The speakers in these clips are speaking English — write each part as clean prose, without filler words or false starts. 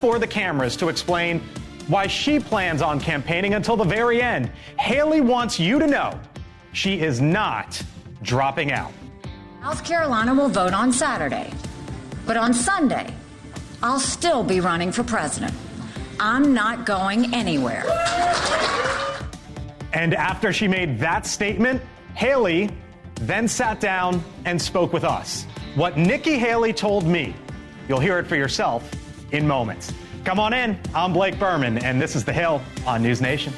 for the cameras to explain why she plans on campaigning until the very end. Haley wants you to know she is not dropping out. South Carolina will vote on Saturday, but on Sunday, I'll still be running for president. I'm not going anywhere. And after she made that statement, Haley then sat down and spoke with us. What Nikki Haley told me, you'll hear it for yourself in moments. Come on in. I'm Blake Berman, and this is The Hill on NewsNation.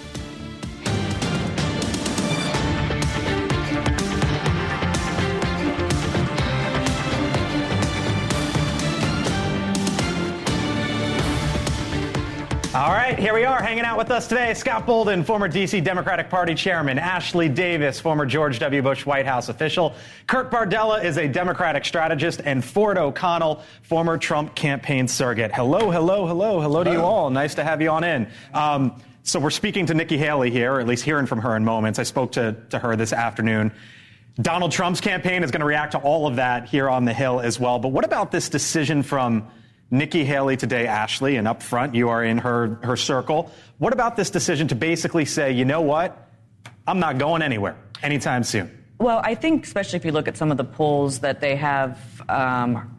All right, here we are hanging out with us today. Scott Bolden, former D.C. Democratic Party chairman. Ashley Davis, former George W. Bush White House official. Kurt Bardella is a Democratic strategist. And Ford O'Connell, former Trump campaign surrogate. Hello to you all. Nice to have you on in. So we're speaking to Nikki Haley here, or at least hearing from her in moments. I spoke to her this afternoon. Donald Trump's campaign is going to react to all of that here on the Hill as well. But what about this decision from Nikki Haley today, Ashley, and up front, you are in her circle. What about this decision to basically say, you know what, I'm not going anywhere anytime soon? Well, I think especially if you look at some of the polls that they have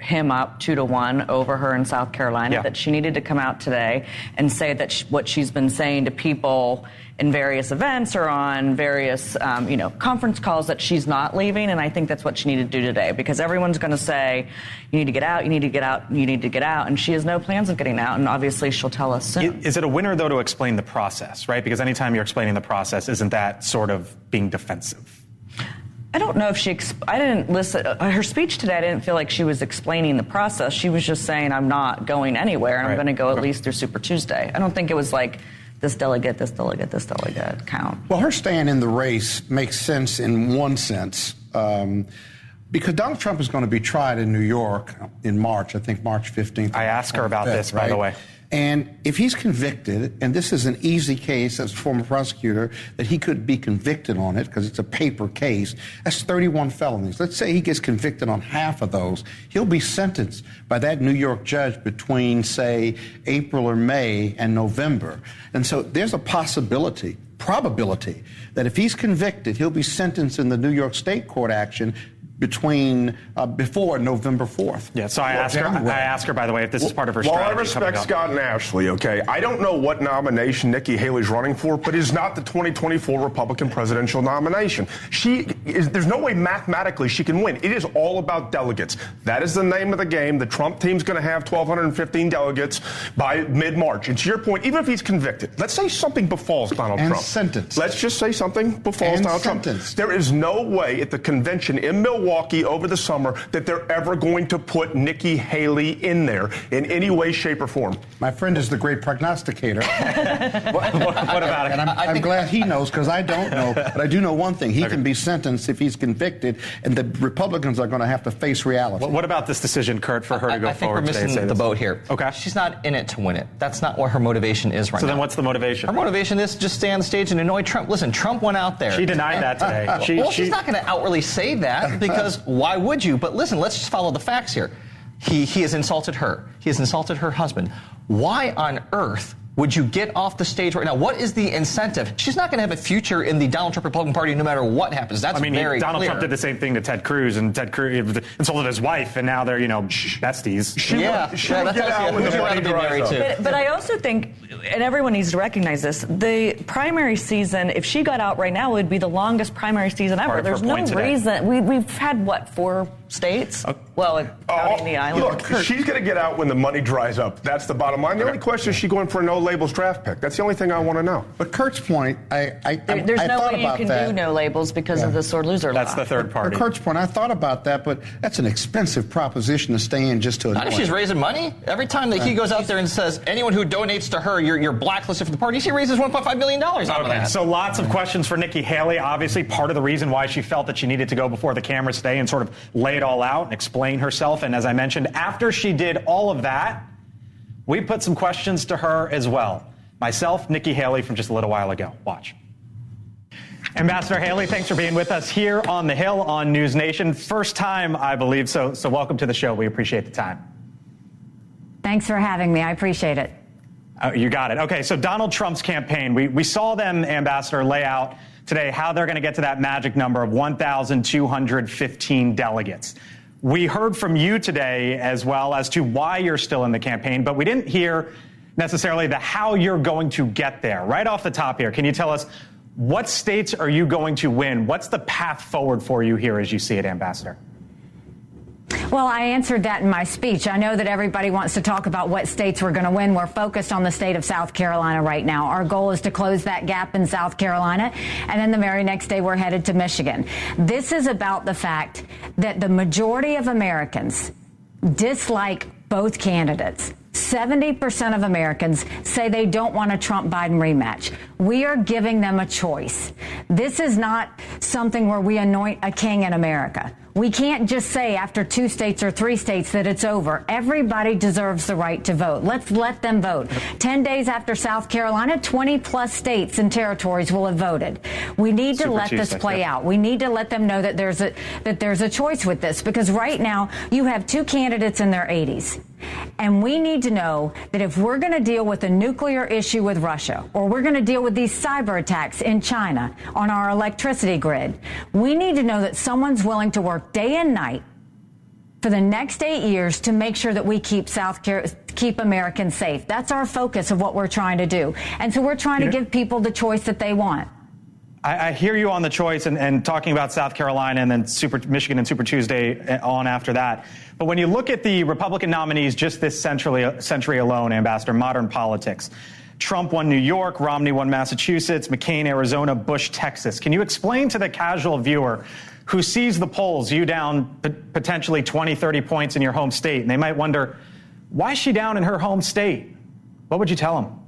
him up 2-1 over her in South Carolina, that she needed to come out today and say that what she's been saying to people in various events or on various, conference calls, that she's not leaving. And I think that's what she needed to do today, because everyone's going to say, you need to get out, you need to get out, you need to get out. And she has no plans of getting out. And obviously she'll tell us soon. Is it a winner, though, to explain the process, right? Because anytime you're explaining the process, isn't that sort of being defensive? I don't know if I didn't listen. Her speech today, I didn't feel like she was explaining the process. She was just saying, I'm not going anywhere, and I'm going to go at least through Super Tuesday. I don't think it was like this delegate count. Well, her stand in the race makes sense in one sense, because Donald Trump is going to be tried in New York in March, I think March 15th. I asked her about this, by the way. And if he's convicted, and this is an easy case as a former prosecutor, that he could be convicted on it because it's a paper case, that's 31 felonies. Let's say he gets convicted on half of those. He'll be sentenced by that New York judge between, say, April or May and November. And so there's a probability that if he's convicted, he'll be sentenced in the New York State court action before November 4th. Yeah, so I asked her, by the way, if this is part of her strategy. Well, I respect Scott and Ashley, okay? I don't know what nomination Nikki Haley's running for, but it's not the 2024 Republican presidential nomination. There's no way mathematically she can win. It is all about delegates. That is the name of the game. The Trump team's going to have 1,215 delegates by mid-March. And to your point, even if he's convicted, let's say something befalls Donald Trump. And sentenced. Let's just say something befalls Donald Trump. There is no way at the convention in Milwaukee over the summer that they're ever going to put Nikki Haley in there in any way, shape, or form. My friend is the great prognosticator. What about it? And I'm glad he knows, because I don't know. But I do know one thing. He can be sentenced if he's convicted, and the Republicans are going to have to face reality. What about this decision, Kurt, for her to go forward today? I think we're missing the boat here. Okay. She's not in it to win it. That's not what her motivation is right now. So then what's the motivation? Her motivation is just stay on the stage and annoy Trump. Listen, Trump went out there. She denied that today. She's not going to outwardly say that, because why would you? But listen, let's just follow the facts here. He has insulted her. He has insulted her husband. Why on earth would you get off the stage right now? What is the incentive? She's not going to have a future in the Donald Trump Republican Party no matter what happens. That's very Donald clear. Trump did the same thing to Ted Cruz, and Ted Cruz insulted his wife, and now they're, besties. She would get out when the money dries up. But I also think, and everyone needs to recognize this, the primary season, if she got out right now, would be the longest primary season ever. There's no reason. We've had, 4 states? Well, counting the island. Look, she's going to get out when the money dries up. That's the bottom line. The only question is she going for a no-labels draft pick. That's the only thing I want to know. But Kurt's point, there's no way you can do no labels because of the sore loser law. That's the third party. Kurt's point, I thought about that, but that's an expensive proposition to stay in just to annoy. Not if she's raising money. Every time that he goes out there and says, anyone who donates to her, you're blacklisted from the party, she raises $1.5 million out of that. So lots of questions for Nikki Haley. Obviously, part of the reason why she felt that she needed to go before the cameras today and sort of lay it all out and explain herself. And as I mentioned, after she did all of that, we put some questions to her as well. Myself, Nikki Haley from just a little while ago. Watch. Ambassador Haley, thanks for being with us here on the Hill on NewsNation. First time, I believe, so welcome to the show. We appreciate the time. Thanks for having me. I appreciate it. You got it. Okay, so Donald Trump's campaign, we saw them, Ambassador, lay out today how they're going to get to that magic number of 1,215 delegates. We heard from you today as well as to why you're still in the campaign, but we didn't hear necessarily the how you're going to get there. Right off the top here, can you tell us what states are you going to win? What's the path forward for you here as you see it, Ambassador? Well, I answered that in my speech. I know that everybody wants to talk about what states we're going to win. We're focused on the state of South Carolina right now. Our goal is to close that gap in South Carolina, and then the very next day we're headed to Michigan. This is about the fact that the majority of Americans dislike both candidates. 70% of Americans say they don't want a Trump-Biden rematch. We are giving them a choice. This is not something where we anoint a king in America. We can't just say after 2 states or 3 states that it's over. Everybody deserves the right to vote. Let's let them vote. 10 days after South Carolina, 20-plus states and territories will have voted. We need to let this play out. We need to let them know that there's a choice with this, because right now you have 2 candidates in their 80s. And we need to know that if we're going to deal with a nuclear issue with Russia, or we're going to deal with these cyber attacks in China on our electricity grid, we need to know that someone's willing to work day and night for the next 8 years to make sure that we keep Americans safe. That's our focus of what we're trying to do. And so we're trying to give people the choice that they want. I hear you on the choice and talking about South Carolina and then Michigan and Super Tuesday on after that. But when you look at the Republican nominees just this century alone, Ambassador, modern politics, Trump won New York, Romney won Massachusetts, McCain, Arizona, Bush, Texas. Can you explain to the casual viewer who sees the polls, you down potentially 20, 30 points in your home state, and they might wonder, why is she down in her home state? What would you tell them?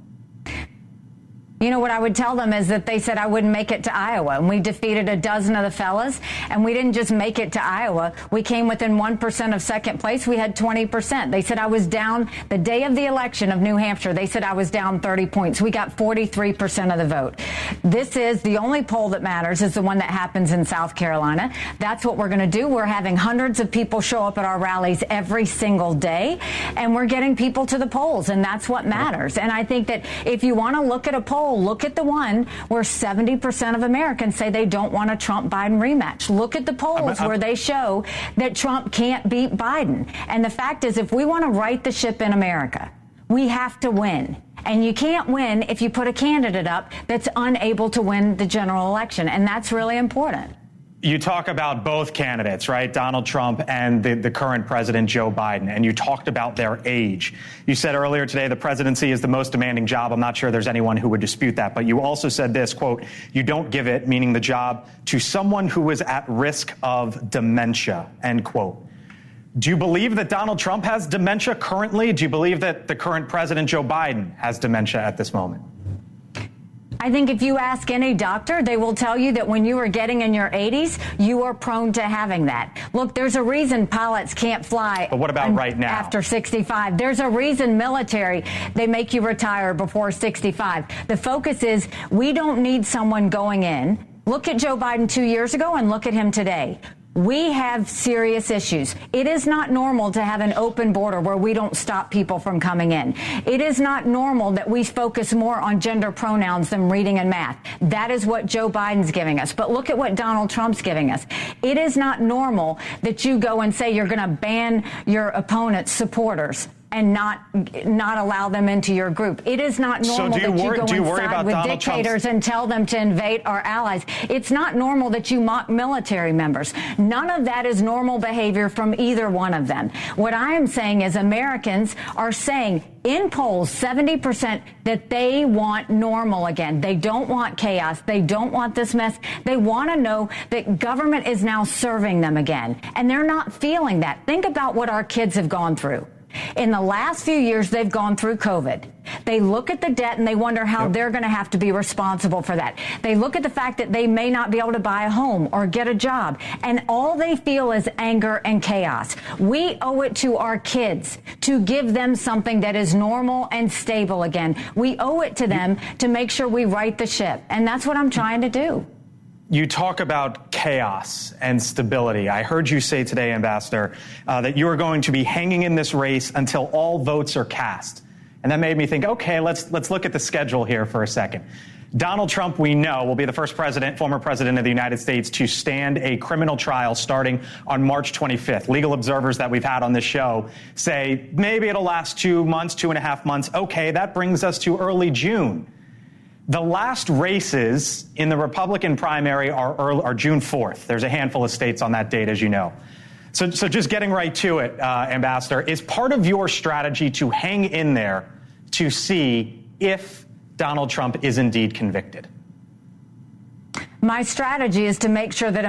You know, what I would tell them is that they said I wouldn't make it to Iowa, and we defeated a dozen of the fellas, and we didn't just make it to Iowa. We came within 1% of second place. We had 20%. They said I was down the day of the election of New Hampshire. They said I was down 30 points. We got 43% of the vote. This is the only poll that matters, is the one that happens in South Carolina. That's what we're going to do. We're having hundreds of people show up at our rallies every single day, and we're getting people to the polls, and that's what matters. And I think that if you want to look at a poll, look at the one where 70% of Americans say they don't want a Trump-Biden rematch. Look at the polls where they show that Trump can't beat Biden. And the fact is, if we want to right the ship in America, we have to win. And you can't win if you put a candidate up that's unable to win the general election. And that's really important. You talk about both candidates, right? Donald Trump and the current president, Joe Biden, and you talked about their age. You said earlier today the presidency is the most demanding job. I'm not sure there's anyone who would dispute that. But you also said this, quote, you don't give it, meaning the job, to someone who is at risk of dementia, end quote. Do you believe that Donald Trump has dementia currently? Do you believe that the current president, Joe Biden, has dementia at this moment? I think if you ask any doctor, they will tell you that when you are getting in your 80s, you are prone to having that. Look, there's a reason pilots can't fly. But what about right now? After 65. There's a reason military, they make you retire before 65. The focus is we don't need someone going in. Look at Joe Biden 2 years ago and look at him today. We have serious issues. It is not normal to have an open border where we don't stop people from coming in. It is not normal that we focus more on gender pronouns than reading and math. That is what Joe Biden's giving us. But look at what Donald Trump's giving us. It is not normal that you go and say you're going to ban your opponent's supporters and not allow them into your group. It is not normal that you go inside with dictators and tell them to invade our allies. It's not normal that you mock military members. None of that is normal behavior from either one of them. What I am saying is Americans are saying in polls, 70%, that they want normal again. They don't want chaos. They don't want this mess. They want to know that government is now serving them again. And they're not feeling that. Think about what our kids have gone through. In the last few years, they've gone through COVID. They look at the debt and they wonder how they're going to have to be responsible for that. They look at the fact that they may not be able to buy a home or get a job, and all they feel is anger and chaos. We owe it to our kids to give them something that is normal and stable again. We owe it to them to make sure we right the ship, and that's what I'm trying to do. You talk about chaos and stability. I heard you say today, Ambassador, that you are going to be hanging in this race until all votes are cast. And that made me think, okay, let's look at the schedule here for a second. Donald Trump, we know, will be the first former president of the United States to stand a criminal trial starting on March 25th. Legal observers that we've had on this show say maybe it'll last 2 months, 2.5 months. Okay, that brings us to early June. The last races in the Republican primary are June 4th. There's a handful of states on that date, as you know. So just getting right to it, Ambassador, is part of your strategy to hang in there to see if Donald Trump is indeed convicted? My strategy is to make sure that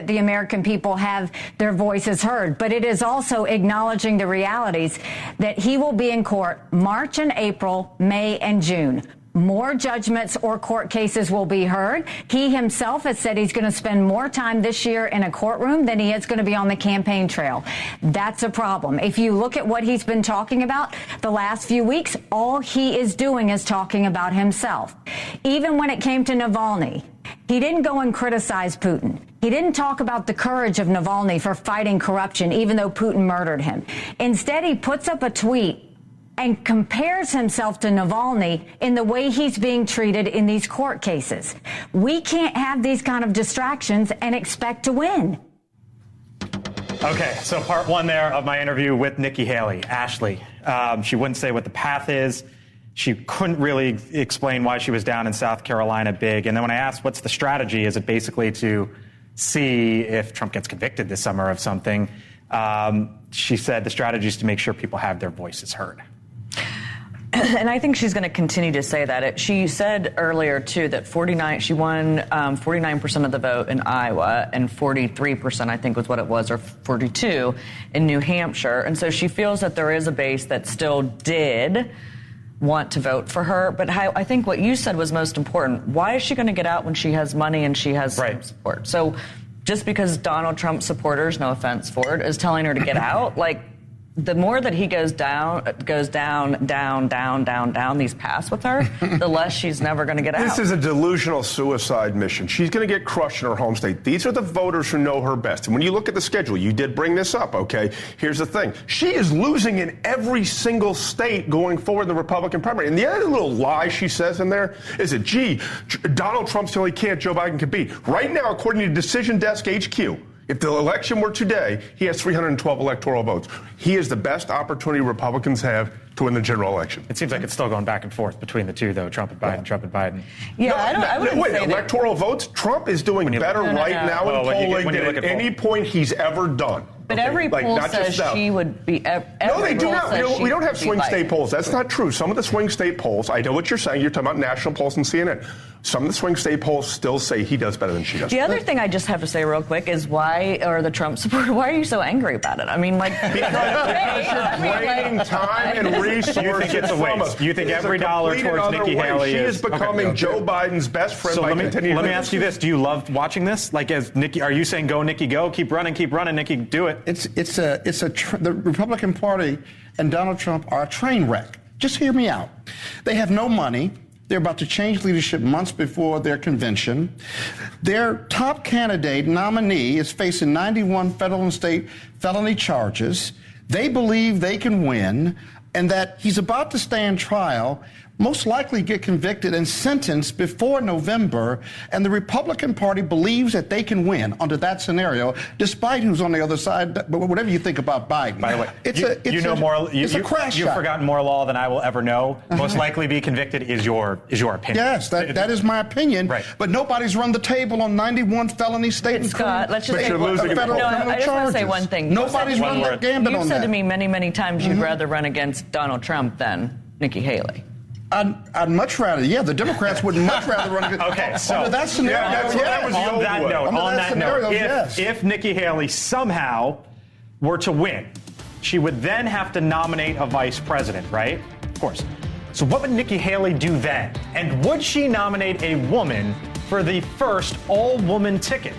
the American people have their voices heard. But it is also acknowledging the realities that he will be in court March and April, May and June. More judgments or court cases will be heard. He himself has said he's going to spend more time this year in a courtroom than he is going to be on the campaign trail. That's a problem. If you look at what he's been talking about the last few weeks, all he is doing is talking about himself. Even when it came to Navalny, he didn't go and criticize Putin. He didn't talk about the courage of Navalny for fighting corruption, even though Putin murdered him. Instead, he puts up a tweet and compares himself to Navalny in the way he's being treated in these court cases. We can't have these kind of distractions and expect to win. Okay, so part one there of my interview with Nikki Haley. Ashley, she wouldn't say what the path is. She couldn't really explain why she was down in South Carolina big. And then when I asked what's the strategy, is it basically to see if Trump gets convicted this summer of something? She said the strategy is to make sure people have their voices heard. And I think she's going to continue to say that. She said earlier, too, that she won 49% of the vote in Iowa and 43%, I think was what it was, or 42 in New Hampshire. And so she feels that there is a base that still did want to vote for her. But I think what you said was most important. Why is she going to get out when she has money and she has some support? So just because Donald Trump supporters, no offense for it, is telling her to get out, the more that he goes down these paths with her, the less she's never going to get out. This is a delusional suicide mission. She's going to get crushed in her home state. These are the voters who know her best. And when you look at the schedule, you did bring this up, okay? Here's the thing. She is losing in every single state going forward in the Republican primary. And the other little lie she says in there is that, Donald Trump's the only candidate Joe Biden can beat. Right now, according to Decision Desk HQ, if the election were today, he has 312 electoral votes. He is the best opportunity Republicans have to win the general election. It seems like it's still going back and forth between the two, though, Trump and Biden, Trump and Biden. Yeah, I wouldn't say that. Electoral votes, Trump is doing better right now in polling than at any point he's ever done. But every poll says she would be. No, they do not. We don't have swing state polls. That's not true. Some of the swing state polls, I know what you're saying. You're talking about national polls and CNN. Some of the swing state polls still say he does better than she does. The other thing I just have to say real quick is why are the Trump supporters, why are you so angry about it? I mean, because you're draining time and resources. You think it's a waste. You think every dollar towards Nikki Haley she is becoming Joe Biden's best friend. So let me ask you this: do you love watching this? As Nikki, are you saying go Nikki, go, keep running, Nikki, do it? The Republican Party and Donald Trump are a train wreck. Just hear me out. They have no money. They're about to change leadership months before their convention. Their top candidate nominee is facing 91 federal and state felony charges. They believe they can win and that he's about to stand trial, most likely get convicted and sentenced before November, and the Republican Party believes that they can win under that scenario, despite who's on the other side. But whatever you think about Biden, by the way, it's a crash You've shot. forgotten more law than I will ever know. Most likely be convicted is your opinion. Yes, that is my opinion. Right. But nobody's run the table on 91 felony state and Scott, let's just say federal criminal I just want to say one thing. Nobody's run the gambit on that. You've said to me many, many times you'd rather run against Donald Trump than Nikki Haley. I'd much rather, the Democrats would much rather run against. Okay, so under that scenario, on that note, if Nikki Haley somehow were to win, she would then have to nominate a vice president, right? Of course. So what would Nikki Haley do then? And would she nominate a woman for the first all-woman ticket?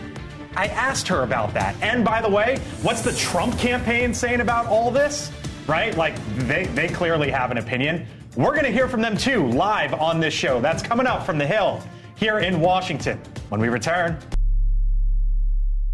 I asked her about that. And by the way, what's the Trump campaign saying about all this? Right? They clearly have an opinion. We're going to hear from them, too, live on this show. That's coming up from the Hill here in Washington. when we return.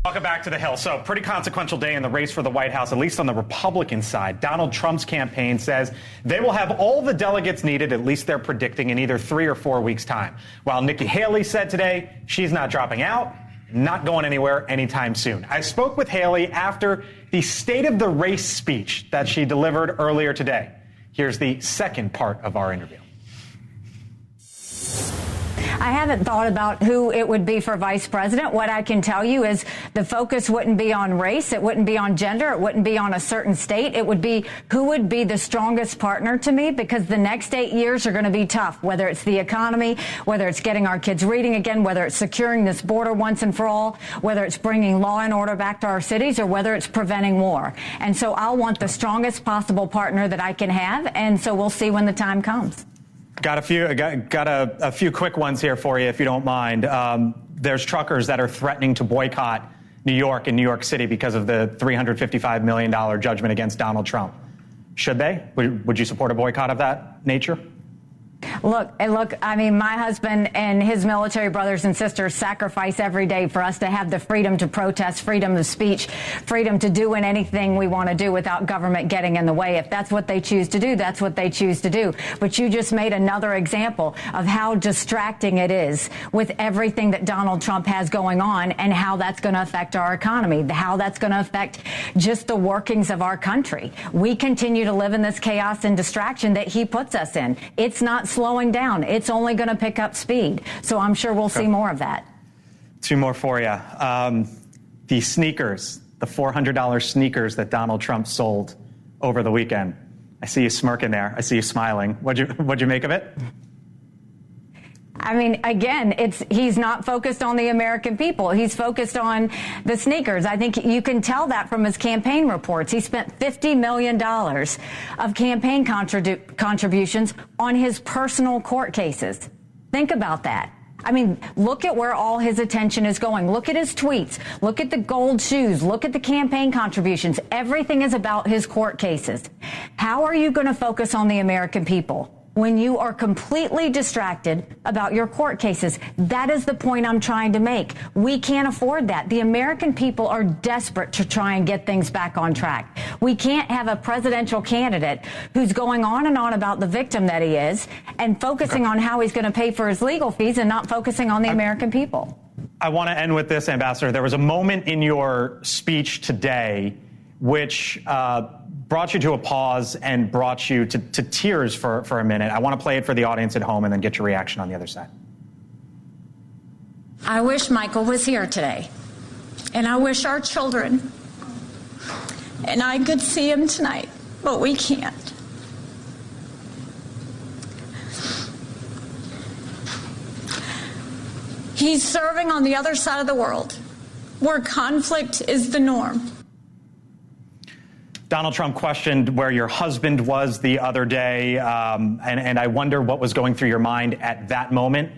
Welcome back to the Hill. So, pretty consequential day in the race for the White House, at least on the Republican side. Donald Trump's campaign says they will have all the delegates needed, at least they're predicting, in either 3 or 4 weeks' time. While Nikki Haley said today she's not dropping out, not going anywhere anytime soon. I spoke with Haley after the State of the Race speech that she delivered earlier today. Here's the second part of our interview. I haven't thought about who it would be for vice president. What I can tell you is the focus wouldn't be on race. It wouldn't be on gender. It wouldn't be on a certain state. It would be who would be the strongest partner to me, because the next 8 years are going to be tough, whether it's the economy, whether it's getting our kids reading again, whether it's securing this border once and for all, whether it's bringing law and order back to our cities, or whether it's preventing war. And so I'll want the strongest possible partner that I can have. And so we'll see when the time comes. Got a few quick ones here for you, if you don't mind. There's truckers that are threatening to boycott New York and New York City because of the $355 million judgment against Donald Trump. Should they? Would you support a boycott of that nature? Look, I mean, my husband and his military brothers and sisters sacrifice every day for us to have the freedom to protest, freedom of speech, freedom to do anything we want to do without government getting in the way. If that's what they choose to do, that's what they choose to do. But you just made another example of how distracting it is with everything that Donald Trump has going on, and how that's going to affect our economy, how that's going to affect just the workings of our country. We continue to live in this chaos and distraction that he puts us in. It's not slowing down. It's only going to pick up speed. So I'm sure we'll see more of that. Two more for you. The sneakers, the $400 sneakers that Donald Trump sold over the weekend. I see you smirking there. I see you smiling. What'd you make of it? I mean, again, he's not focused on the American people. He's focused on the sneakers. I think you can tell that from his campaign reports. He spent $50 million of campaign contributions on his personal court cases. Think about that. I mean, look at where all his attention is going. Look at his tweets. Look at the gold shoes. Look at the campaign contributions. Everything is about his court cases. How are you going to focus on the American people when you are completely distracted about your court cases? That is the point I'm trying to make. We can't afford that. The American people are desperate to try and get things back on track. We can't have a presidential candidate who's going on and on about the victim that he is and focusing on how he's going to pay for his legal fees and not focusing on the American people. I want to end with this, Ambassador. There was a moment in your speech today which brought you to a pause and brought you to tears for a minute. I want to play it for the audience at home and then get your reaction on the other side. I wish Michael was here today, and I wish our children and I could see him tonight, but we can't. He's serving on the other side of the world, where conflict is the norm. Donald Trump questioned where your husband was the other day, and I wonder what was going through your mind at that moment.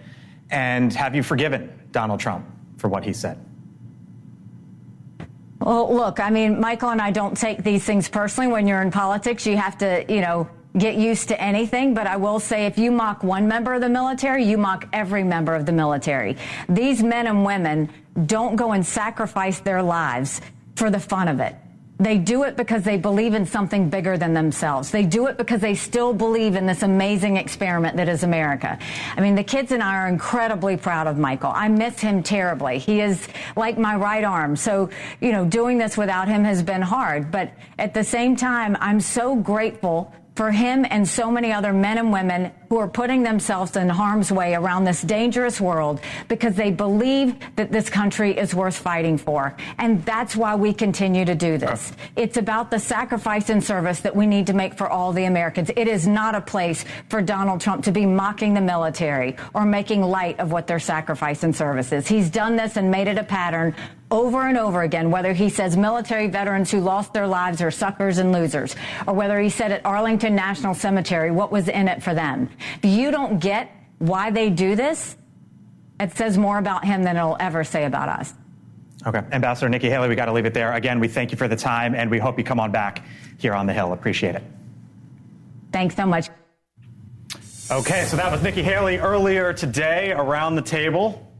And have you forgiven Donald Trump for what he said? Well, look, I mean, Michael and I don't take these things personally. When you're in politics, you have to, get used to anything. But I will say, if you mock one member of the military, you mock every member of the military. These men and women don't go and sacrifice their lives for the fun of it. They do it because they believe in something bigger than themselves. They do it because they still believe in this amazing experiment that is America. I mean, the kids and I are incredibly proud of Michael. I miss him terribly. He is like my right arm. So, doing this without him has been hard. But at the same time, I'm so grateful for him and so many other men and women who are putting themselves in harm's way around this dangerous world because they believe that this country is worth fighting for. And that's why we continue to do this. It's about the sacrifice and service that we need to make for all the Americans. It is not a place for Donald Trump to be mocking the military or making light of what their sacrifice and service is. He's done this and made it a pattern over and over again, whether he says military veterans who lost their lives are suckers and losers, or whether he said at Arlington National Cemetery what was in it for them. If you don't get why they do this, it says more about him than it'll ever say about us. Okay. Ambassador Nikki Haley, we got to leave it there. Again, we thank you for the time, and we hope you come on back here on the Hill. Appreciate it. Thanks so much. Okay, so that was Nikki Haley earlier today around the table.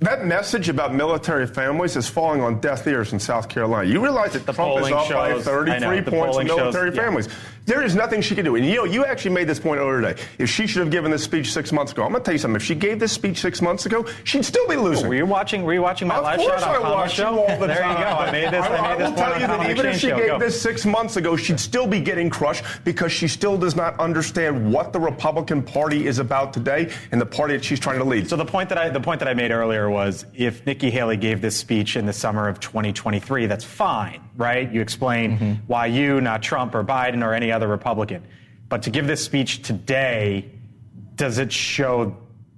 That message about military families is falling on deaf ears in South Carolina. You realize that Trump is up by 33 points in military families. There is nothing she can do. And you actually made this point earlier today. If she should have given this speech 6 months ago, I'm going to tell you something. If she gave this speech 6 months ago, she'd still be losing. Were you watching my live shot on Kama's show? All the there time. You go. I made this I will tell you that even if she gave this 6 months ago, she'd still be getting crushed because she still does not understand what the Republican Party is about today and the party that she's trying to lead. So the point that I made earlier was if Nikki Haley gave this speech in the summer of 2023, that's fine, right? You explain why you, not Trump or Biden or any other Republican. But to give this speech today, does it show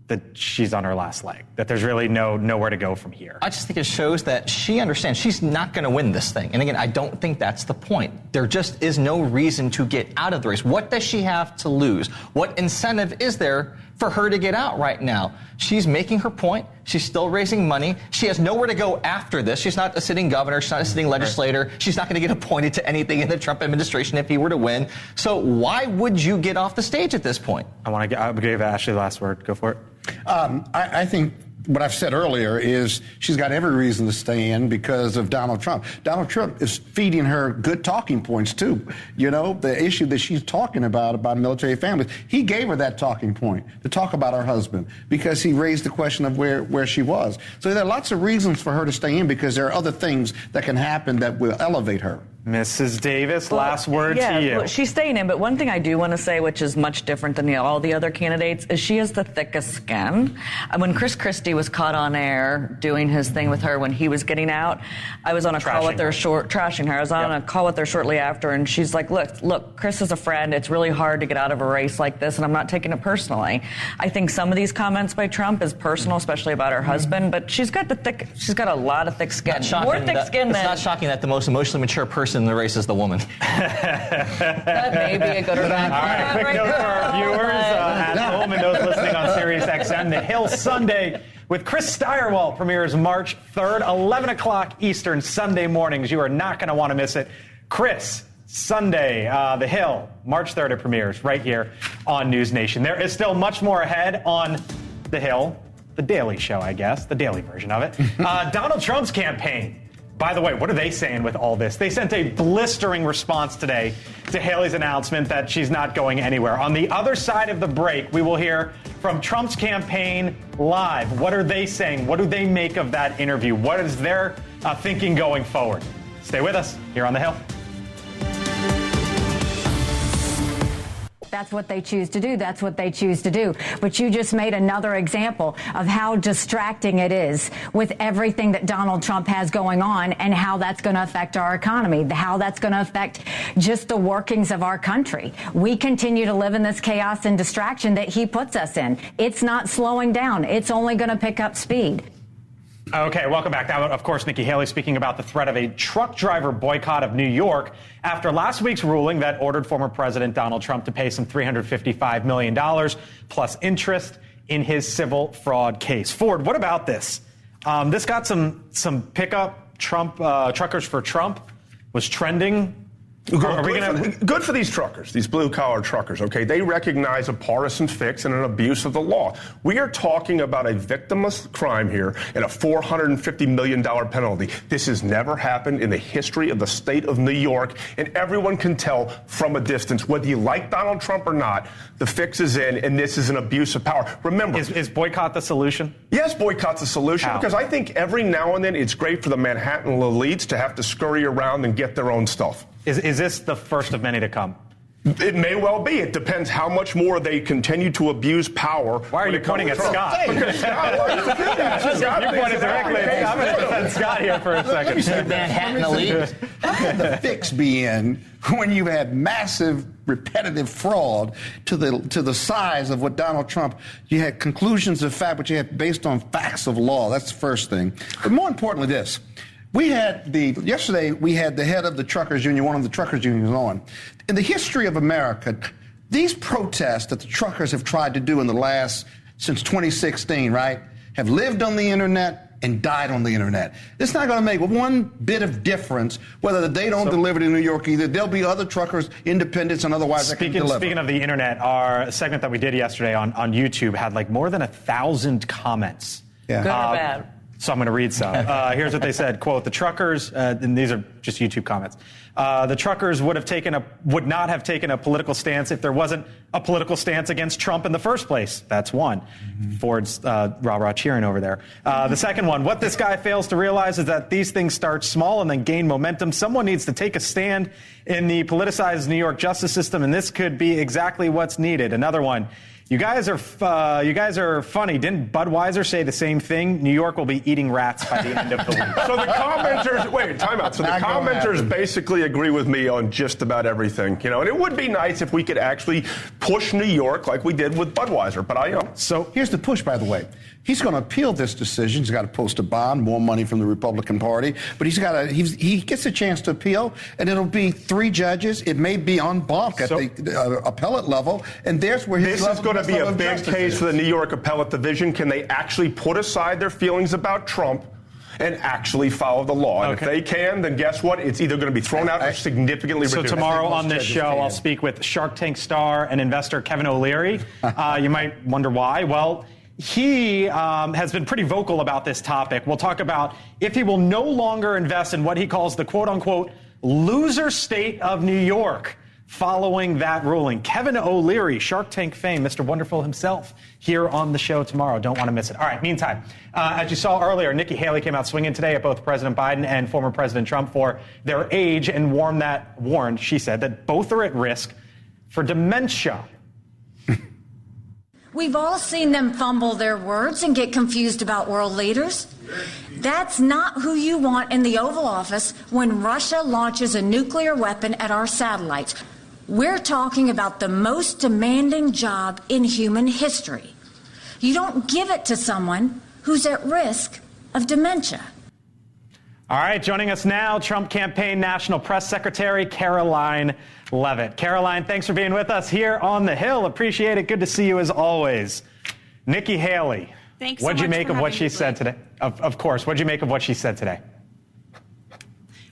that she's on her last leg, that there's really nowhere to go from here? I just think it shows that she understands she's not going to win this thing. And again, I don't think that's the point. There just is no reason to get out of the race. What does she have to lose? What incentive is there for her to get out right now? She's making her point. She's still raising money. She has nowhere to go after this. She's not a sitting governor. She's not a sitting legislator. She's not going to get appointed to anything in the Trump administration if he were to win. So why would you get off the stage at this point? I'll give Ashley the last word. Go for it. I think what I've said earlier is she's got every reason to stay in because of Donald Trump. Donald Trump is feeding her good talking points, too. You know, the issue that she's talking about military families, he gave her that talking point to talk about her husband because he raised the question of where she was. So there are lots of reasons for her to stay in because there are other things that can happen that will elevate her. Mrs. Davis, last word to you. Well, she's staying in, but one thing I do want to say, which is much different than all the other candidates, is she has the thickest skin. And when Chris Christie was caught on air doing his thing with her when he was getting out, I was on a call with her, trashing her. I was on a call with her shortly after, and she's like, look, Chris is a friend. It's really hard to get out of a race like this, and I'm not taking it personally. I think some of these comments by Trump is personal, especially about her husband, but she's got a lot of thick skin. More thick skin than... It's not shocking that the most emotionally mature person in the race is the woman. That may be a good or bad. All right, quick note for our viewers at home and those listening on Sirius XM. The Hill Sunday with Chris Steyerwalt premieres March 3rd, 11 o'clock Eastern, Sunday mornings. You are not going to want to miss it. Chris, Sunday, The Hill, March 3rd, it premieres right here on NewsNation. There is still much more ahead on The Hill, the Daily Show, I guess, the daily version of it. Donald Trump's campaign. By the way, what are they saying with all this? They sent a blistering response today to Haley's announcement that she's not going anywhere. On the other side of the break, we will hear from Trump's campaign live. What are they saying? What do they make of that interview? What is their thinking going forward? Stay with us here on The Hill. That's what they choose to do. That's what they choose to do. But you just made another example of how distracting it is with everything that Donald Trump has going on and how that's going to affect our economy, how that's going to affect just the workings of our country. We continue to live in this chaos and distraction that he puts us in. It's not slowing down. It's only going to pick up speed. Okay, welcome back. Now, of course, Nikki Haley speaking about the threat of a truck driver boycott of New York after last week's ruling that ordered former President Donald Trump to pay some $355 million plus interest in his civil fraud case. Ford, what about this? This got some pickup. Truckers for Trump was trending. Good for these truckers, these blue-collar truckers, okay? They recognize a partisan fix and an abuse of the law. We are talking about a victimless crime here and a $450 million penalty. This has never happened in the history of the state of New York, and everyone can tell from a distance, whether you like Donald Trump or not, the fix is in, and this is an abuse of power. Remember... Is boycott the solution? Yes, boycott's the solution, because I think every now and then it's great for the Manhattan elites to have to scurry around and get their own stuff. Is this the first of many to come? It may well be. It depends how much more they continue to abuse power. Why are you pointing at Scott? Because Scott likes to do that. You pointed directly at Scott. I'm going to defend Scott here for a second. You said Manhattan elite. How can the fix be in when you had massive repetitive fraud to the size of what Donald Trump, you had conclusions of fact, but you had based on facts of law. That's the first thing. But more importantly, this. Yesterday we had the head of the truckers union, one of the truckers unions on. In the history of America, these protests that the truckers have tried to do since 2016, right, have lived on the internet and died on the internet. It's not going to make one bit of difference whether they don't deliver to New York either. There'll be other truckers, independents and otherwise that can deliver. Speaking of the internet, our segment that we did yesterday on YouTube had like more than 1,000 comments Yeah. Good or bad? So I'm going to read some. Here's what they said. Quote, the truckers, and these are just YouTube comments. The truckers would not have taken a political stance if there wasn't a political stance against Trump in the first place. That's one. Mm-hmm. Ford's rah-rah cheering over there. The second one, what this guy fails to realize is that these things start small and then gain momentum. Someone needs to take a stand in the politicized New York justice system, and this could be exactly what's needed. Another one. You guys are funny. Didn't Budweiser say the same thing? New York will be eating rats by the end of the week. So the commenters, wait, time out. So the commenters basically agree with me on just about everything, and it would be nice if we could actually push New York like we did with Budweiser. But So here's the push, by the way. He's going to appeal this decision. He's got to post a bond, more money from the Republican Party. But he gets a chance to appeal, and it'll be 3 judges. It may be en banc at the appellate level, and there's where his this is going to be a big case for the New York Appellate Division. Can they actually put aside their feelings about Trump and actually follow the law? And if they can, then guess what? It's either going to be thrown out or significantly reduced. So tomorrow on this show, I'll speak with Shark Tank star and investor Kevin O'Leary. You might wonder why. Well, he has been pretty vocal about this topic. We'll talk about if he will no longer invest in what he calls the quote-unquote loser state of New York following that ruling. Kevin O'Leary, Shark Tank fame, Mr. Wonderful himself, here on the show tomorrow. Don't want to miss it. All right, meantime, as you saw earlier, Nikki Haley came out swinging today at both President Biden and former President Trump for their age and warned, she said, that both are at risk for dementia. We've all seen them fumble their words and get confused about world leaders. That's not who you want in the Oval Office when Russia launches a nuclear weapon at our satellites. We're talking about the most demanding job in human history. You don't give it to someone who's at risk of dementia. All right, joining us now, Trump campaign National Press Secretary Karoline Leavitt. Karoline, thanks for being with us here on the Hill. Appreciate it. Good to see you as always. Nikki Haley. Thanks. What'd you make of what she said today? Of course. What'd you make of what she said today?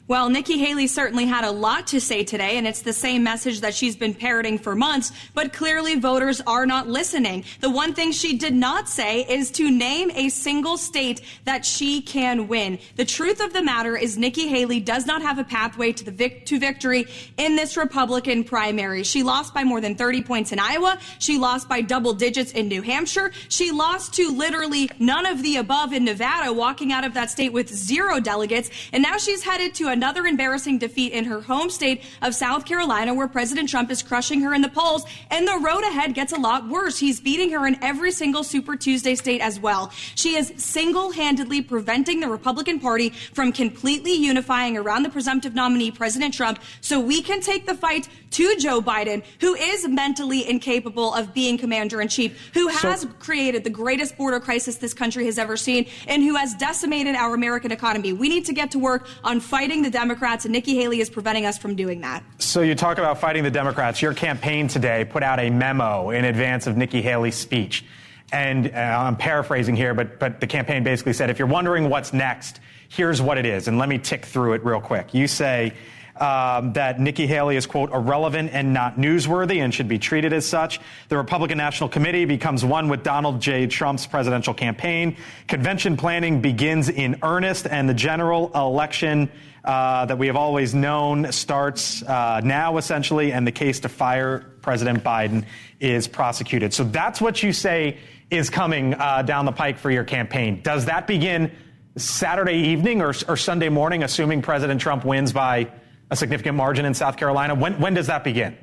Well, Nikki Haley certainly had a lot to say today, and it's the same message that she's been parroting for months, but clearly voters are not listening. The one thing she did not say is to name a single state that she can win. The truth of the matter is Nikki Haley does not have a pathway to victory in this Republican primary. She lost by more than 30 points in Iowa. She lost by double digits in New Hampshire. She lost to literally none of the above in Nevada, walking out of that state with 0 delegates. And now she's headed to another embarrassing defeat in her home state of South Carolina, where President Trump is crushing her in the polls, and the road ahead gets a lot worse. He's beating her in every single Super Tuesday state as well. She is single-handedly preventing the Republican Party from completely unifying around the presumptive nominee, President Trump, so we can take the fight to Joe Biden, who is mentally incapable of being commander-in-chief, who has created the greatest border crisis this country has ever seen, and who has decimated our American economy. We need to get to work on fighting the Democrats, and Nikki Haley is preventing us from doing that. So you talk about fighting the Democrats. Your campaign today put out a memo in advance of Nikki Haley's speech. And I'm paraphrasing here, but the campaign basically said, if you're wondering what's next, here's what it is. And let me tick through it real quick. You say that Nikki Haley is, quote, irrelevant and not newsworthy and should be treated as such. The Republican National Committee becomes one with Donald J. Trump's presidential campaign. Convention planning begins in earnest, and the general election that we have always known starts now, essentially, and the case to fire President Biden is prosecuted. So that's what you say is coming down the pike for your campaign. Does that begin Saturday evening or Sunday morning, assuming President Trump wins by a significant margin in South Carolina? When does that begin?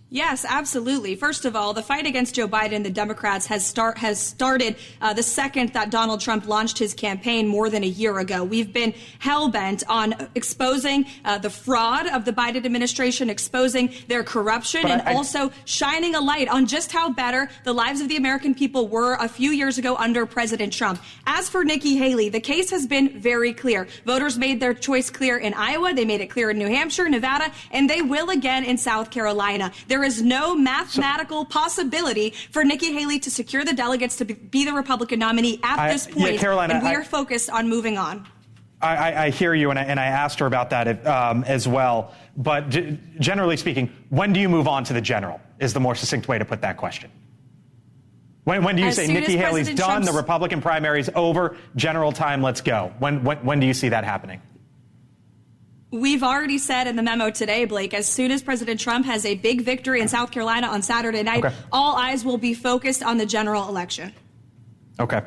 Yes, absolutely. First of all, the fight against Joe Biden and the Democrats has started the second that Donald Trump launched his campaign more than a year ago. We've been hell-bent on exposing the fraud of the Biden administration, exposing their corruption, and also shining a light on just how better the lives of the American people were a few years ago under President Trump. As for Nikki Haley, the case has been very clear. Voters made their choice clear in Iowa. They made it clear in New Hampshire, Nevada, and they will again in South Carolina. There is no mathematical possibility for Nikki Haley to secure the delegates to be the Republican nominee at this point, Carolina, and we are focused on moving on. I hear you, and I asked her about that as well. But generally speaking, when do you move on to the general is the more succinct way to put that question. When do you say Nikki Haley's President done, Trump's... the Republican primary's over, general time, let's go? When do you see that happening? We've already said in the memo today, Blake, as soon as President Trump has a big victory in South Carolina on Saturday night, all eyes will be focused on the general election. Okay.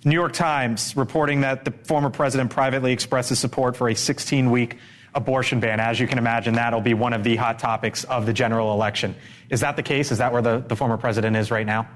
New York Times reporting that the former president privately expresses support for a 16-week abortion ban. As you can imagine, that'll be one of the hot topics of the general election. Is that the case? Is that where the former president is right now?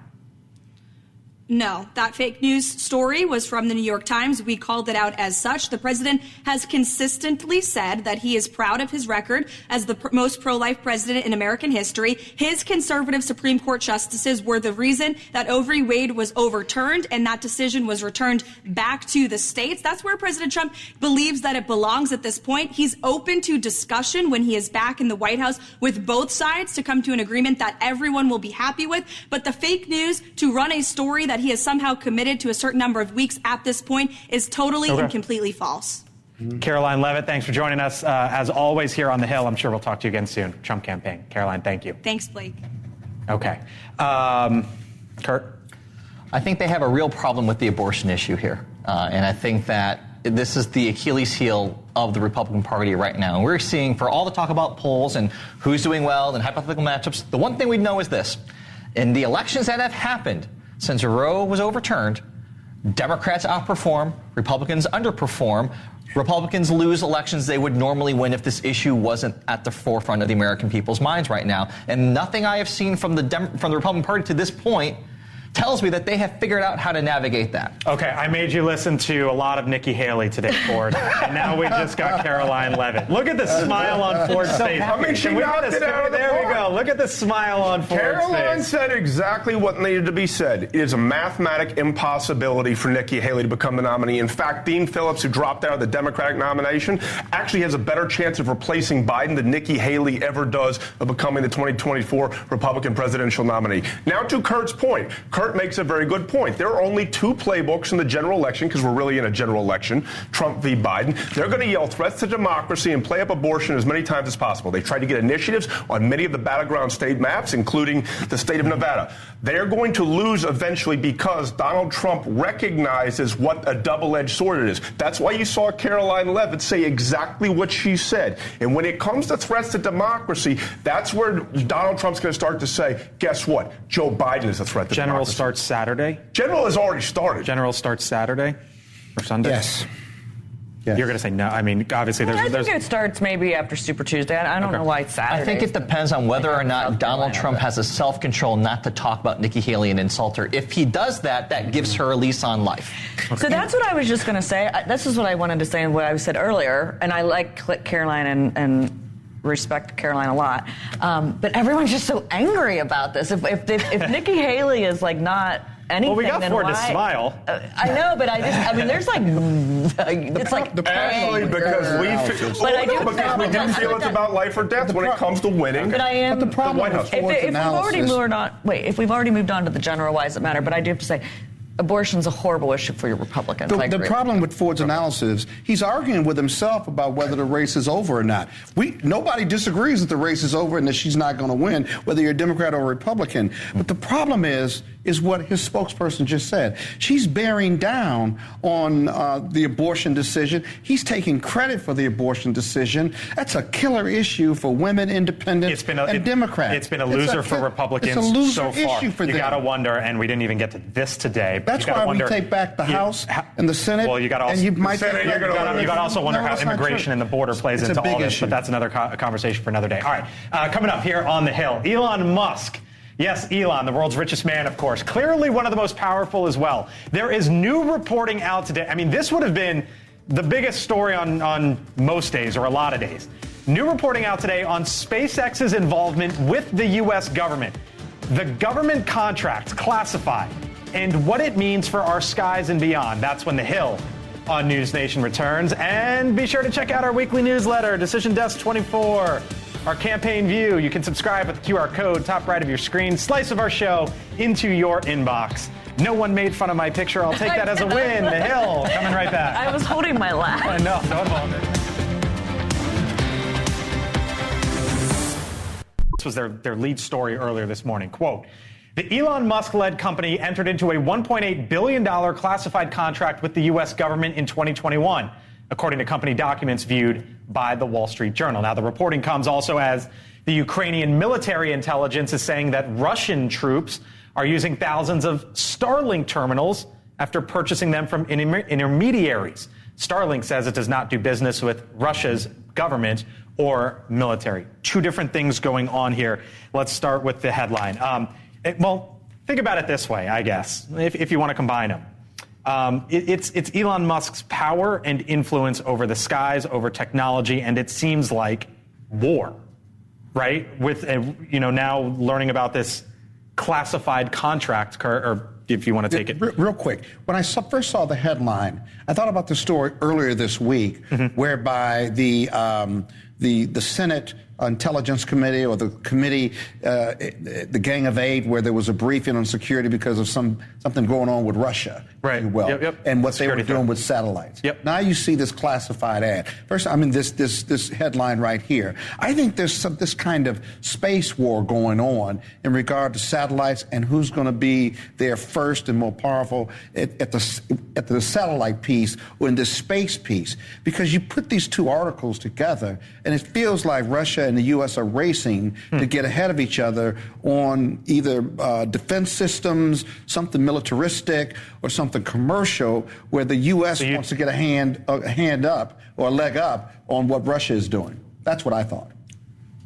No, that fake news story was from the New York Times. We called it out as such. The president has consistently said that he is proud of his record as the most pro-life president in American history. His conservative Supreme Court justices were the reason that Roe v. Wade was overturned and that decision was returned back to the states. That's where President Trump believes that it belongs at this point. He's open to discussion when he is back in the White House with both sides to come to an agreement that everyone will be happy with. But the fake news to run a story that he has somehow committed to a certain number of weeks at this point is totally and completely false. Caroline Levitt, thanks for joining us. As always here on the Hill, I'm sure we'll talk to you again soon. Trump campaign. Caroline, thank you. Thanks, Blake. Okay. Kurt? I think they have a real problem with the abortion issue here. And I think that this is the Achilles heel of the Republican Party right now. And we're seeing, for all the talk about polls and who's doing well and hypothetical matchups, the one thing we know is this. In the elections that have happened since Roe was overturned, Democrats outperform, Republicans underperform. Republicans lose elections they would normally win if this issue wasn't at the forefront of the American people's minds right now. And nothing I have seen from the Republican Party to this point tells me that they have figured out how to navigate that. Okay, I made you listen to a lot of Nikki Haley today, Ford, and now we just got Caroline Levitt. Look at the smile on Ford's face. I mean, she knocked it out of the There we go. Look at the smile on Ford's face. Caroline said exactly what needed to be said. It is a mathematic impossibility for Nikki Haley to become the nominee. In fact, Dean Phillips, who dropped out of the Democratic nomination, actually has a better chance of replacing Biden than Nikki Haley ever does of becoming the 2024 Republican presidential nominee. Now to Kurt's point. Kurt makes a very good point. There are only two playbooks in the general election, because we're really in a general election, Trump v. Biden. They're going to yell threats to democracy and play up abortion as many times as possible. They tried to get initiatives on many of the battleground state maps, including the state of Nevada. They're going to lose eventually because Donald Trump recognizes what a double-edged sword it is. That's why you saw Caroline Levitt say exactly what she said. And when it comes to threats to democracy, that's where Donald Trump's going to start to say, guess what? Joe Biden is a threat to democracy. Starts Saturday? General has already started. General starts Saturday or Sunday? Yes. You're going to say no. I mean, obviously, I think it starts maybe after Super Tuesday. I don't know why it's Saturday. I think it depends on whether or not Donald Trump has the self-control not to talk about Nikki Haley and insult her. If he does that, that gives her a lease on life. Okay. So that's what I was just going to say. This is what I wanted to say and what I said earlier. And I like Caroline and respect Caroline a lot. But everyone's just so angry about this. If Nikki Haley is like not anything, well, we got Ford to smile. I know, but I mean, there's like, it's like actually because we do feel it's about life or death when it comes to winning. But I am the White House. If we've already moved on to the general, why does it matter? But I do have to say, abortion's a horrible issue for your Republicans. The problem with Ford's analysis, he's arguing with himself about whether the race is over or not. Nobody disagrees that the race is over and that she's not going to win, whether you're a Democrat or a Republican. But the problem is what his spokesperson just said. She's bearing down on the abortion decision. He's taking credit for the abortion decision. That's a killer issue for women, independents, and Democrats. It's been a loser for Republicans it's a loser so far. Issue for you got to wonder, and we didn't even get to this today. That's why we take back the House and the Senate. Well, you got to also wonder how immigration and the border plays into all this, but that's another conversation for another day. All right, coming up here on the Hill, Elon Musk. Yes, Elon, the world's richest man, of course. Clearly one of the most powerful as well. There is new reporting out today. I mean, this would have been the biggest story on most days or a lot of days. New reporting out today on SpaceX's involvement with the U.S. government. The government contracts classified and what it means for our skies and beyond. That's when the Hill on NewsNation returns. And be sure to check out our weekly newsletter, Decision Desk 24. Our campaign view, you can subscribe with the QR code, top right of your screen. Slice of our show into your inbox. No one made fun of my picture. I'll take that as a win. The Hill coming right back. I was holding my laugh. I know. Don't hold it. This was their lead story earlier this morning. Quote, The Elon Musk-led company entered into a $1.8 billion classified contract with the U.S. government in 2021, according to company documents viewed by the Wall Street Journal. Now, the reporting comes also as the Ukrainian military intelligence is saying that Russian troops are using thousands of Starlink terminals after purchasing them from intermediaries. Starlink says it does not do business with Russia's government or military. Two different things going on here. Let's start with the headline. Well, think about it this way, I guess, if you want to combine them. It's Elon Musk's power and influence over the skies, over technology, and it seems like war, right? With, now learning about this classified contract, or if you want to take it. Real quick, when I first saw the headline, I thought about the story earlier this week, whereby the Senate Intelligence Committee or the committee, the Gang of Eight, where there was a briefing on security because of something going on with Russia, right? If you will, and what they were doing with satellites. Now you see this classified ad. First, this headline right here. I think there's this kind of space war going on in regard to satellites and who's going to be there first and more powerful at the satellite piece or in this space piece, because you put these two articles together and it feels like Russia and the U.S. are racing to get ahead of each other on either defense systems, something militaristic, or something commercial, where the U.S. wants to get a hand up or a leg up on what Russia is doing. That's what I thought.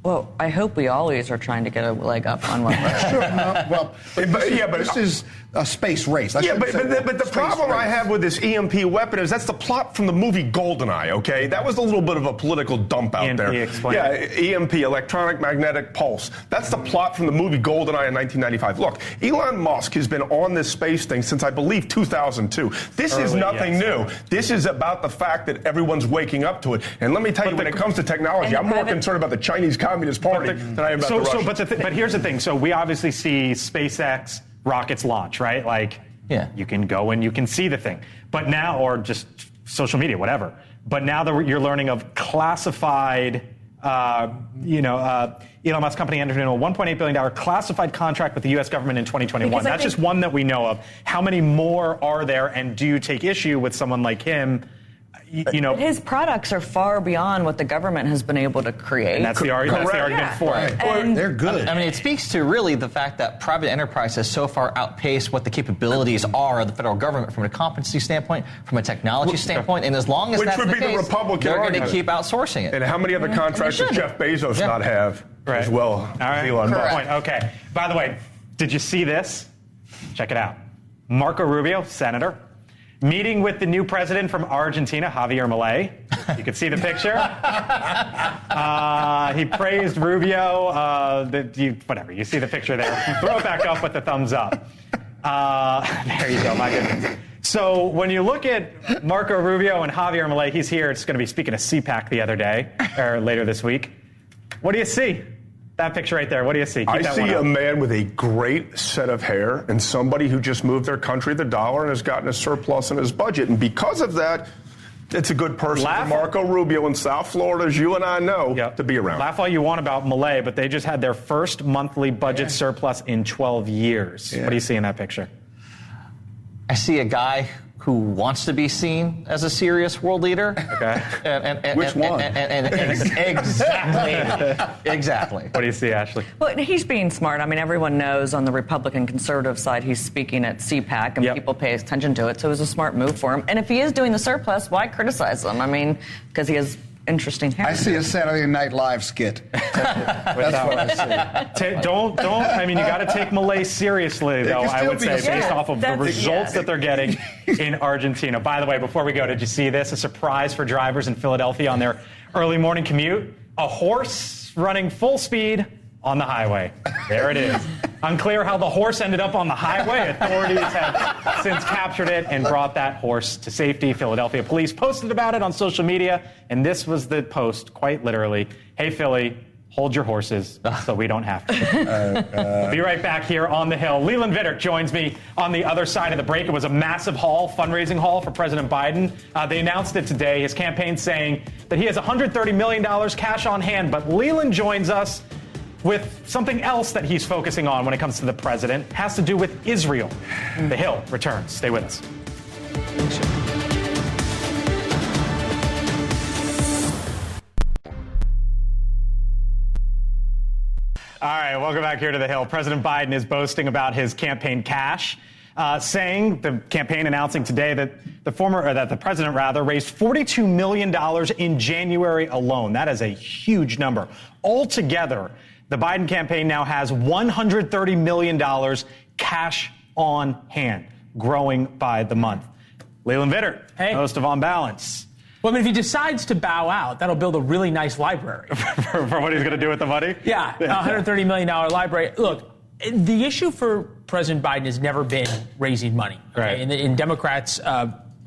Well, I hope we always are trying to get a leg up on what Russia. But this is a space race. But the problem I have with this EMP weapon is that's the plot from the movie GoldenEye, okay? That was a little bit of a political dump out there. EMP, electronic magnetic pulse. That's the plot from the movie GoldenEye in 1995. Look, Elon Musk has been on this space thing since, I believe, 2002. This is nothing new. This is about the fact that everyone's waking up to it. And let me tell you, when it comes to technology, I'm more concerned about the Chinese Communist Party than I am about the Russians. But here's the thing. So we obviously see SpaceX rockets launch, right? Like, you can go and you can see the thing. But now, or just social media, whatever. But now that you're learning of classified, Elon Musk company entered into a $1.8 billion classified contract with the U.S. government in 2021. That's just one that we know of. How many more are there? And do you take issue with someone like him? But his products are far beyond what the government has been able to create. And that's the argument for it. And they're good. I mean, it speaks to really the fact that private enterprise has so far outpaced what the capabilities are of the federal government from a competency standpoint, from a technology standpoint, and as long as that's the case, they're going to keep outsourcing it. And how many other contracts does Jeff Bezos not have as well? Elon Musk. Okay. By the way, did you see this? Check it out. Marco Rubio, senator, meeting with the new president from Argentina, Javier Milei. You can see the picture. He praised Rubio. Whatever, you see the picture there. Throw it back up with the thumbs up. There you go, my goodness. So when you look at Marco Rubio and Javier Milei, he's here. It's going to be speaking at CPAC the other day, or later this week. What do you see? That picture right there, what do you see? I see a man with a great set of hair and somebody who just moved their country the dollar and has gotten a surplus in his budget. And because of that, it's a good person for Marco Rubio in South Florida, as you and I know, to be around. Laugh all you want about Milei, but they just had their first monthly budget surplus in 12 years. What do you see in that picture? I see a guy who wants to be seen as a serious world leader. Okay. Which one? Exactly. What do you see, Ashley? Well, he's being smart. I mean, everyone knows on the Republican conservative side he's speaking at CPAC and people pay attention to it, so it was a smart move for him. And if he is doing the surplus, why criticize him? I mean, because he has interesting hair. I see a Saturday Night Live skit. That's what I see. I mean, you got to take Milei seriously, though, I would say, based off of the results that they're getting in Argentina. By the way, before we go, did you see this? A surprise for drivers in Philadelphia on their early morning commute. A horse running full speed on the highway. There it is. Unclear how the horse ended up on the highway. Authorities have since captured it and brought that horse to safety. Philadelphia police posted about it on social media, and this was the post, quite literally. Hey, Philly, hold your horses so we don't have to. Be right back here on the Hill. Leland Vittert joins me on the other side of the break. It was a massive fundraising haul for President Biden. They announced it today. His campaign saying that he has $130 million cash on hand, but Leland joins us with something else that he's focusing on when it comes to the president. Has to do with Israel. The Hill returns. Stay with us. All right, welcome back here to the Hill. President Biden is boasting about his campaign cash, saying the campaign announcing today that the president raised $42 million in January alone. That is a huge number. Altogether, the Biden campaign now has $130 million cash on hand, growing by the month. Leland Vittert, host of On Balance. Well, I mean, if he decides to bow out, that'll build a really nice library. for what he's going to do with the money? Yeah, a $130 million library. Look, the issue for President Biden has never been raising money. Okay? Right. And Democrats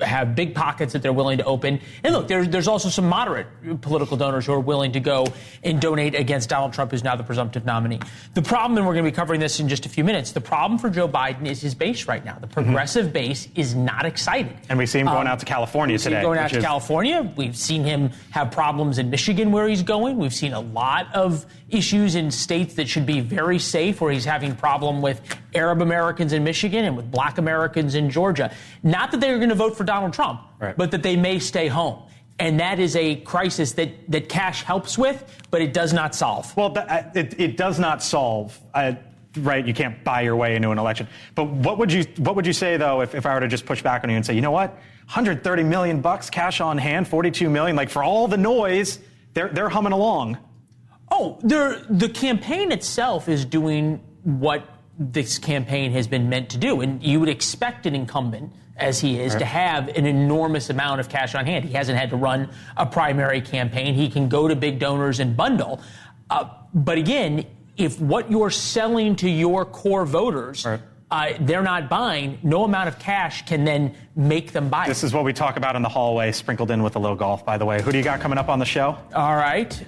have big pockets that they're willing to open. And look, there's also some moderate political donors who are willing to go and donate against Donald Trump, who's now the presumptive nominee. The problem, and we're going to be covering this in just a few minutes, the problem for Joe Biden is his base right now. The progressive base is not excited. And we see him going out to California today. California. We've seen him have problems in Michigan where he's going. We've seen a lot of issues in states that should be very safe where he's having problem with Arab Americans in Michigan and with black Americans in Georgia. Not that they're going to vote for Donald Trump, but that they may stay home. And that is a crisis that cash helps with, but it does not solve. Well, it does not solve. Right, you can't buy your way into an election. But what would you say though if I were to just push back on you and say, you know what, $130 million cash on hand, $42 million, like for all the noise, they're humming along. Oh, the campaign itself is doing what this campaign has been meant to do, and you would expect an incumbent, as he is, to have an enormous amount of cash on hand. He hasn't had to run a primary campaign. He can go to big donors and bundle. But again, if what you're selling to your core voters, they're not buying, no amount of cash can then make them buy it. This is what we talk about in the hallway, sprinkled in with a little golf, by the way. Who do you got coming up on the show? All right.